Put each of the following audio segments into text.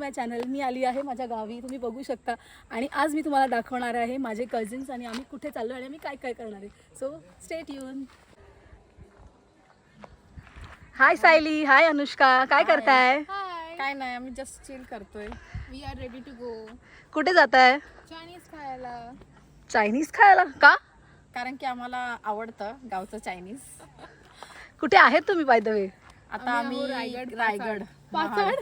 माय channel. मी आली आहे माझ्या गावी, तुम्ही बघू शकता. आणि आज मी तुम्हाला दाखवणार आहे माझे कझिन्स आणि आम्ही कुठे चाललो आणि आम्ही काय काय करणार आहे. So stay tune. Hi Sayali, hi Anushka, काय करताय? काय नाही, आम्ही जस्ट चिल करतोय. We are ready to go. कुठे जाताय? चायनीज खायला. चायनीज खायला का? कारण की आम्हाला आवडतं गावचं चायनीज. कुठे आहेत तुम्ही बाय द वे? आता आम्ही रायगड. पाचाड?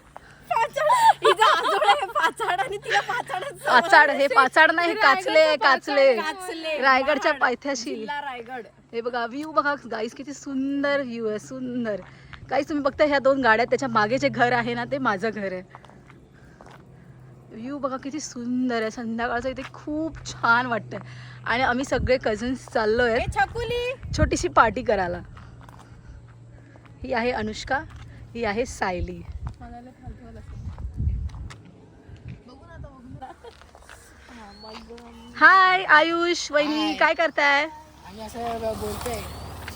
पाचाड हे पाचाड नाही, काचले काचले काचले. रायगडच्या पायथ्याशी. रायगड. हे बघा व्ह्यू बघा गाईस, किती सुंदर व्ह्यू आहे, सुंदर. गाईस तुम्ही बघता ह्या दोन गाड्या, त्याच्या मागे जे घर आहे ना ते माझं घर आहे. व्ह्यू बघा किती सुंदर आहे. संध्याकाळचं इथे खूप छान वाटतंय. आणि आम्ही सगळे कझन्स चाललो आहे छकुली छोटीशी पार्टी करायला. ही आहे अनुष्का, ही आहे सायली. हाय आयुष वहिनी, काय करताय? आम्ही असं बोलतोय.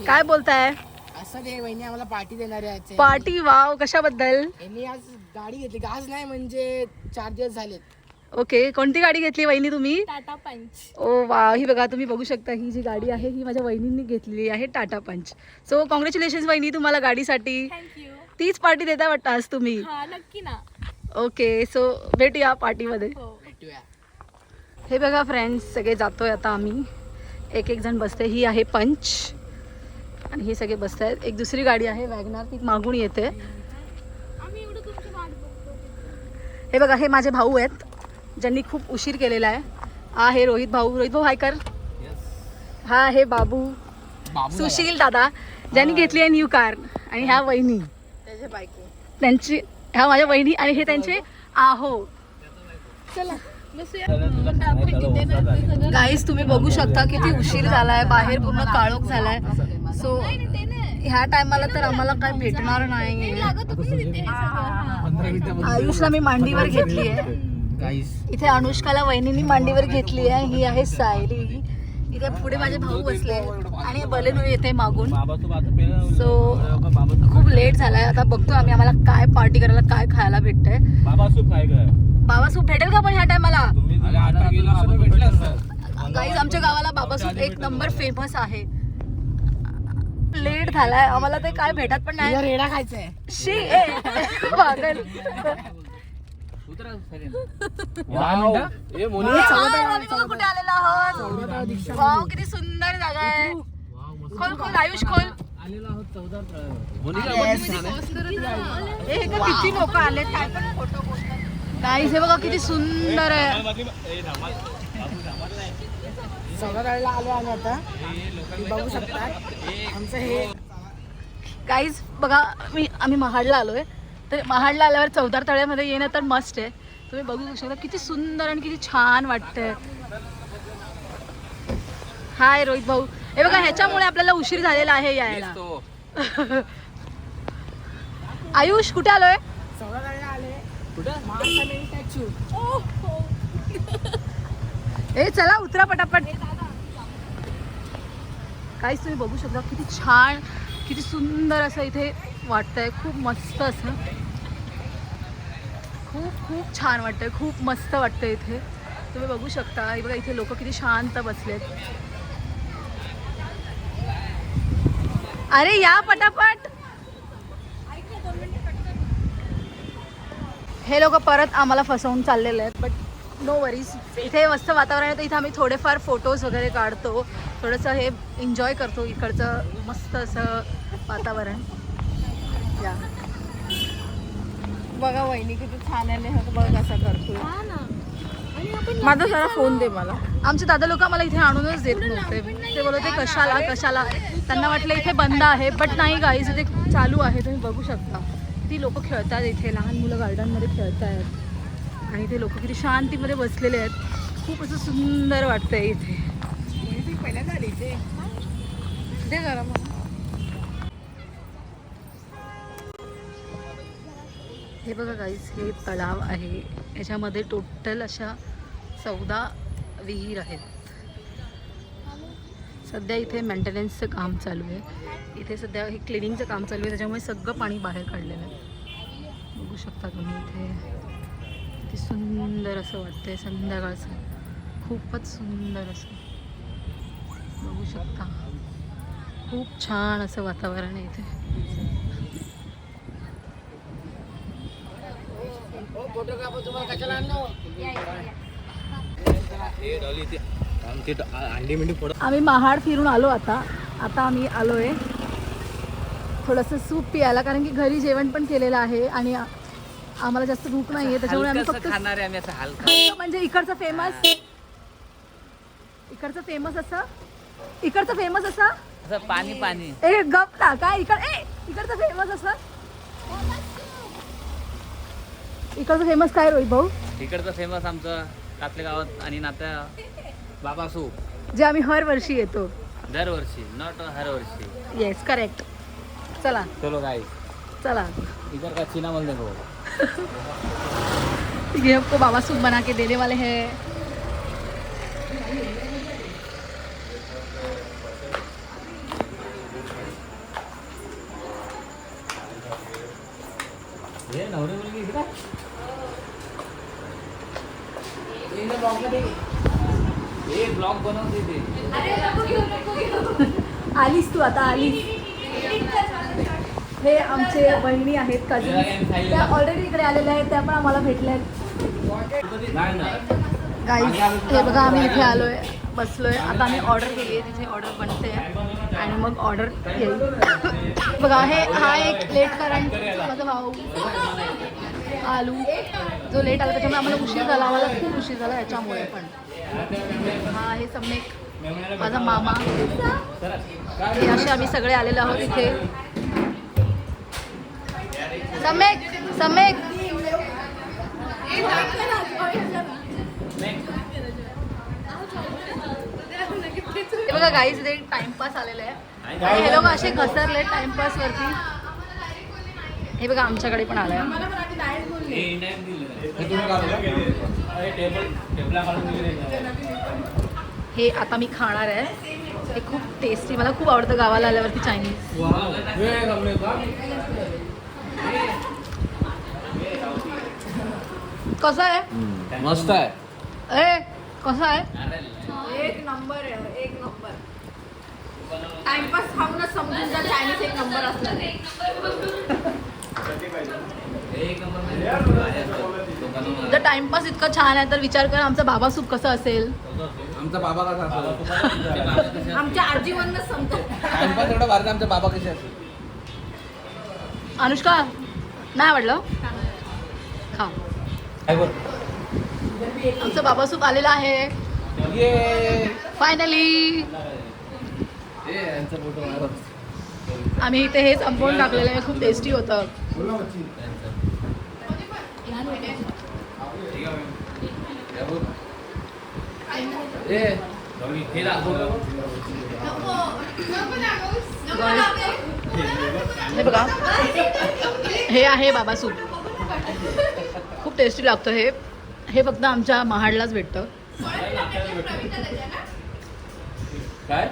काय बोलताय? असं ते वहिनी आम्हाला पार्टी देणार आहे. पार्टी? वाव, कशाबद्दल? यांनी आज गाडी घेतली. आज नाही म्हणजे 4 दिवस झालेत. ओके, कोणती गाडी घेतली वहिनी तुम्ही? टाटा पंच. ओ वा, ही बघा तुम्ही बघू शकता, ही जी गाडी आहे ही माझ्या वहिनींनी घेतलेली आहे, टाटा पंच. सो कॉंग्रॅच्युलेशन्स वहिनी तुम्हाला गाडीसाठी. थँक्यू. तीच पार्टी देता वाटतं आज तुम्ही. हा नक्की ना. ओके, सो भेटूया पार्टीमध्ये. भेटूया. हे बघा फ्रेंड्स, सगळे जातोय आता आम्ही. एक एक जण बसते. ही आहे पंच आणि हे सगळे बसत आहेत. एक दुसरी गाडी आहे वॅगनार, ती मागून येते. हे बघा, हे माझे भाऊ आहेत ज्यांनी खूप उशीर केलेला आहे. हा हे रोहित भाऊ. रोहित भाऊ हाय कर. हा आहे बाबू, सुशील दादा ज्यांनी घेतली आहे न्यू कार. आणि ह्या वहिनी, त्याच्या बायको. त्यांची, ह्या माझ्या वहिनी आणि हे त्यांचे आहो. चला गाईस तुम्ही बघू शकता किती उशीर झालाय, बाहेर पूर्ण काळोख झालाय. सो ह्या टायमाला तर आम्हाला काय भेटणार नाही. आयुषला मी मांडीवर घेतली आहे. इथे अनुष्काला वहिनींनी मांडीवर घेतली आहे. ही आहे सायली. इथे पुढे माझे भाऊ बसले आणि बलेनो येते मागून. सो खूप लेट झालाय. आता बघतो आम्ही आम्हाला काय पार्टी करायला, काय खायला भेटतंय. बाबा सूप भेटेल का पण ह्या टायमाला? गाईज आमच्या गावाला बाबा सूप एक नंबर फेमस आहे. लेट झालाय आम्हाला, ते काय भेटत पण नाही. रेडा खायचंय. शी पागल. कुठे आलेलो आहोत? वाव, किती सुंदर जागा आहे. खोल खोल आयुष, खोल. किती लोक आले, काय पण फोटो बोलतात. गाईस हे बघा किती सुंदर आहे. चौदाला आलो आम्ही आता. बघू शकता आमचं हे. गाईज बघा, आम्ही महाडला आलोय. तर महाडला आल्यावर चौदार तळ्यामध्ये येणं तर मस्ट आहे. तुम्ही बघू शकता किती सुंदर आणि किती छान वाटतंय. हाय रोहित भाऊ. हे बघा, ह्याच्यामुळे आपल्याला उशीर झालेला आहे यायला. आयुष कुठे आलोय? चौदाला आले. स्टॅच्यू. ए चला उतरा पटापट. काहीच तुम्ही बघू शकता किती छान, किती सुंदर असं इथे वाटतंय. खूप मस्त असं, खूप खूप छान वाटतंय, खूप मस्त वाटतंय इथे. तुम्ही बघू शकता. हे बघा इथे लोक किती शांत बसलेत. अरे या पटापट. हे लोक परत आम्हाला फसवून चाललेले आहेत. बट नो वरीज, इथे मस्त वातावरण आहे तर इथे आम्ही थोडेफार फोटोज वगैरे काढतो, थोडंसं हे एन्जॉय करतो इकडचं मस्त असं वातावरण. या बघा वहिनी किती छान आहे. बघ कसं करतो. माझा जरा फोन दे मला. आमचे दादा लोक मला इथे आणूनच देत नव्हते. ते बोलत होते कशाला कशाला, त्यांना वाटलं इथे बंद आहे. बट नाही गाईज, इथे चालू आहे. तुम्ही बघू शकता ती लोक खेळतात इथे. लहान मुलं गार्डनमध्ये खेळत आहेत आणि ते लोक किती शांतीमध्ये बसलेले आहेत. खूप असं सुंदर वाटतंय इथे. पहिल्यांदा आली इथे. दे जरा मग. हे बघा गाईज, हे तलाव आहे. याच्यामध्ये टोटल अशा 14 विहीर आहेत. सध्या इथे मेंटेनन्सचं काम चालू आहे. इथे सध्या हे क्लिनिंगचं काम चालू आहे, त्याच्यामुळे सगळं पाणी बाहेर काढलेलं आहे. बघू शकता तुम्ही इथे किती सुंदर असं वाटतंय संध्याकाळचं, खूपच सुंदर असं बघू शकता. खूप छान असं वातावरण आहे इथे. आम्ही महाड फिरून आलो. आता आम्ही आलोय थोडंसं सूप पियाला, कारण की घरी जेवण पण केलेलं आहे आणि आम्हाला जास्त भूक नाहीये, त्याच्यामुळे आम्ही फक्त खाणार आहे. आम्ही असं हलका म्हणजे इकडचं फेमस असं पाणी पाणी ए गप ना काय इकडचं फेमस असं इकडचं फेमस काय रोहित भाऊ? इकडचं फेमस आमचं कातल्या गावात आणि नात्या बाबा सूप, जे आम्ही हर वर्षी येतो. दरवर्षी, नॉट हर वर्षी. Yes correct. चला चलो गाइस, चला इधर का चीना मल देखो. ये आपको बाबा सूप बना के देने वाले हैं. ये नवरे मुलगी इकडे ये ब्लॉग बनवते ते. आलीस तू आता आलीस. हे आमचे बहिणी आहेत कझिन, त्या ऑलरेडी इकडे आलेल्या आहेत, त्या पण आम्हाला भेटल्या आहेत. गाईज हे बघा आम्ही इथे आलोय, बसलोय. आता आम्ही ऑर्डर केली आहे, तिथे ऑर्डर बनते आणि मग ऑर्डर येईल. बघा हा एक लेट करंट माझा भाऊ आलू जो लेट आला त्याच्यामुळे आम्हाला उशीर झाला, आम्हाला खूप उशीर झाला याच्यामुळे पण. हा आहे सम्यक माझा मामा. हे असे आम्ही सगळे आलेलो आहोत इथे. सम्यक हे बघा गाईज इथे टाइमपास आलेला आहे. हे लोक असे घसरले टाइमपास वरती. हे बघा आमच्याकडे पण आलाय. हे आता मी खाणार आहे. हे खूप टेस्टी, मला खूप आवडतं गावाला आल्यावरती चायनीज. कसं आहे? मस्त आहे. ए कसं आहे? एक नंबर आहे, एक नंबर. टाइमपास खाऊनच समजून जा चायनीज एक नंबर असणार आहे. जर टाइमपास इतकं छान आहे तर विचार कर आमचा बाबा सूप कसं असेल. आमचा बाबा कसा असेल? आमच्या आजीवरच समजतो. टाइमपास एवढा भारत आमचा बाबा कसे असेल? अनुष्का नाही आवडलं? खा. आमचं बाबा सूप आलेला आहे फायनली. आम्ही इथे हे संपवून टाकलेलं आहे. खूप टेस्टी होतं. हे बघा हे आहे बाबा सूप. खूप टेस्टी लागतं हे. हे फक्त आमच्या महाडलाच भेटतं. काय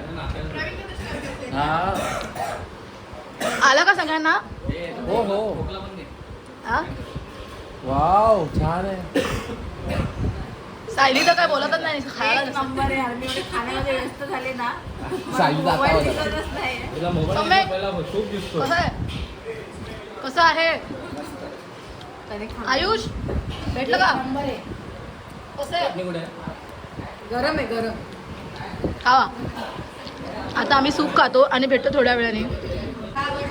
आलं का सगळ्यांना? हो हो. हा? वाव छान आहे. सायली तर काय बोलतच नाही, खायला एक नंबर आहे यार. मी एवढे खाण्यामध्ये व्यस्त झाले ना, सायली दाखवा मोबाईल जरा. दिसतच नाही. कसं आहे आयुष? भेटलं का? कसं आहे? गरम आहे गरम. खावा. आता आम्ही सूप खातो आणि भेटतो थोड्या वेळाने.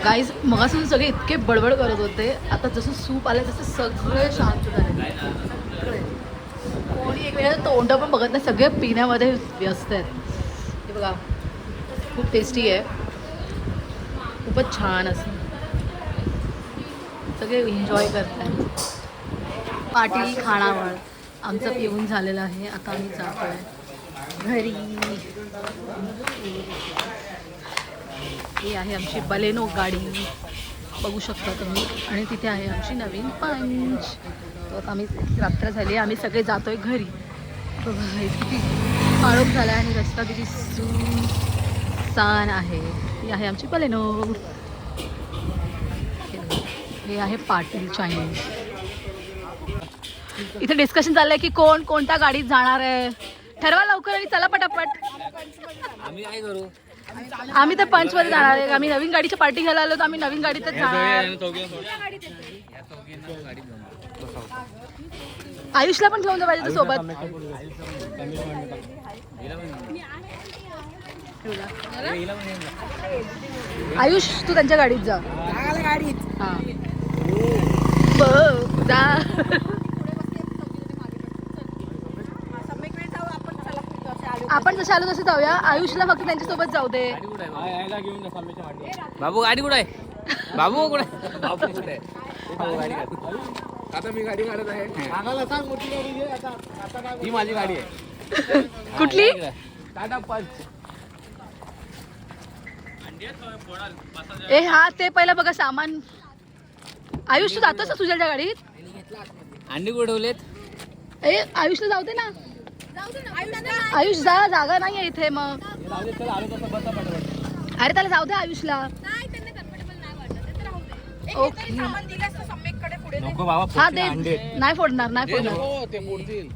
गाईज मगासून सगळे इतके बडबड करत होते, आता जसं सूप आलं तसं सगळे शांत झाले. कोणी एकमेकांचं तोंड पण बघत नाही, सगळे पिण्यामध्ये व्यस्त आहेत. हे बघा खूप टेस्टी आहे, खूपच छान असं सगळे एन्जॉय करत आहेत. पाटील खाणावळ आमचं पिऊन झालेलं आहे. आता आम्ही जातो आहे घरी. ही आहे आमची बलेनो गाडी बघू शकता तुम्ही, आणि तिथे आहे आमची नवीन पंच. तर आता आम्ही रात्र झाली, आम्ही सगळे जातोय घरी. बघा किती काळोख झाला आणि रस्ता किती सुनसान आहे. ही आहे आमची बलेनो. हे आहे पाटील चायनीज. इथे डिस्कशन चाललंय की कोण कोणत्या गाडीत जाणार आहे. ठरवा लवकर आणि चला पटापट. आम्ही काय करू? आम्ही तर पंचमध्ये जाणार आहे. आम्ही नवीन गाडीची पार्टी घ्यायला आलो तर आम्ही नवीन गाडीतच जाणार. आयुषला पण घेऊन जा पाहिजे तू सोबत. आयुष तू त्यांच्या गाडीत जा. हा जा. आपण जसे आलो तसे जाऊया. आयुषला फक्त त्यांच्यासोबत जाऊ दे. बाबू गाडी कुठे आहे? बाबू कुठे? बाबू कुठे? आता मी गाडी काढत आहे. आम्हाला सांग मोठी गाडी घे आता. आता काय ही माझी गाडी आहे. कुठली? टाटा पंच. ए हा ते पहिलं बघा सामान. आयुष तू जातोस ना तुझ्या गाडीत? अंडी कुठे ठेवलेत? ए आयुषला जाऊ दे ना. आयुष जा, जागा नाहीये इथे. मग अरे त्याला जाऊ दे आयुषला. ओके नको बाबा. हा दे. नाही फोडणार, नाही फोडणार. हो ते मोडतील.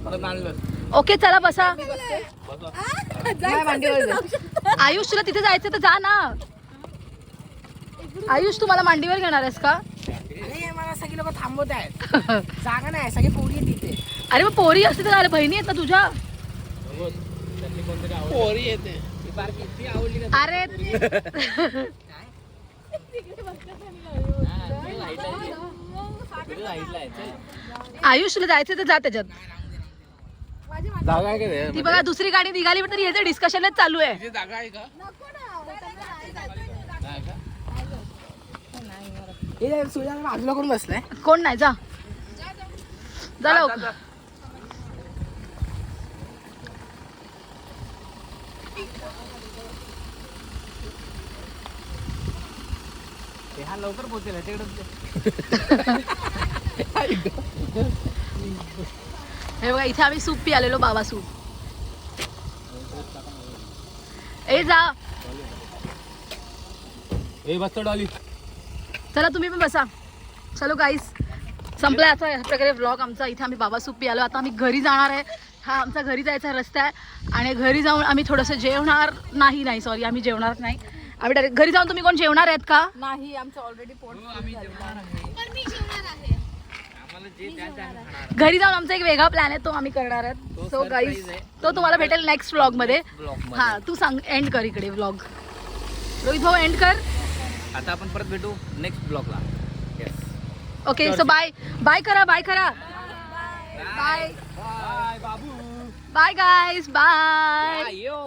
परत आणलं. ओके चला बसा. आयुष तुला तिथे जायचं तर जा ना. आयुष तू मला मांडीवर घेणार आहेस का? मला सगळी लोक थांबवत आहेत. जागा नाही, सगळी पोरी आहेत तिथे. अरे मग पोरी असते तर झालं. बहिणी आहेत ना तुझ्या? पोरी येते. अरे आयुष तुला जायचं तर जा त्याच्यात. जागा आहे का ते? ती बघा दुसरी गाडी निघाली पण तरी याचं डिस्कशनच चालू आहे. तिथे जागा आहे का? बाजूला करून बसलाय. कोण नाही जा. जा लवकर. हा लवकर पोहोचेल तिकडे. हे बघा इथे आम्ही सूप पी आलेलो. बाबा सूप. ए जा. ए बस डॉली. चला तुम्ही पण बसा. चलो गाईस संपलाय असा ह्या प्रकारे व्लॉग आमचा. इथे आम्ही बाबा सूप पी आलो. आता आम्ही घरी जाणार आहे. हा आमचा घरी जायचा रस्ता आहे. आणि घरी जाऊन आम्ही थोडंसं जेवणार नाही सॉरी आम्ही जेवणार नाही. आम्ही डायरेक्ट घरी जाऊन. तुम्ही कोण जेवणार आहेत का? नाही, आमचं ऑलरेडी पोट. घरी जाऊन आमचा एक वेगळा प्लॅन आहे. तो आम्ही करणार आहोत. सो गाईस तो तुम्हाला भेटेल नेक्स्ट व्लॉग मध्ये. हा तू सांग एंड कर इकडे व्लॉग. रोहित भाऊ एंड कर. आता आपण परत भेटू नेक्स्ट ब्लॉगला. Yes. Okay so bye. Bye करा. बाय करा. बाय बाय बाबू. Bye guys. बाय. यो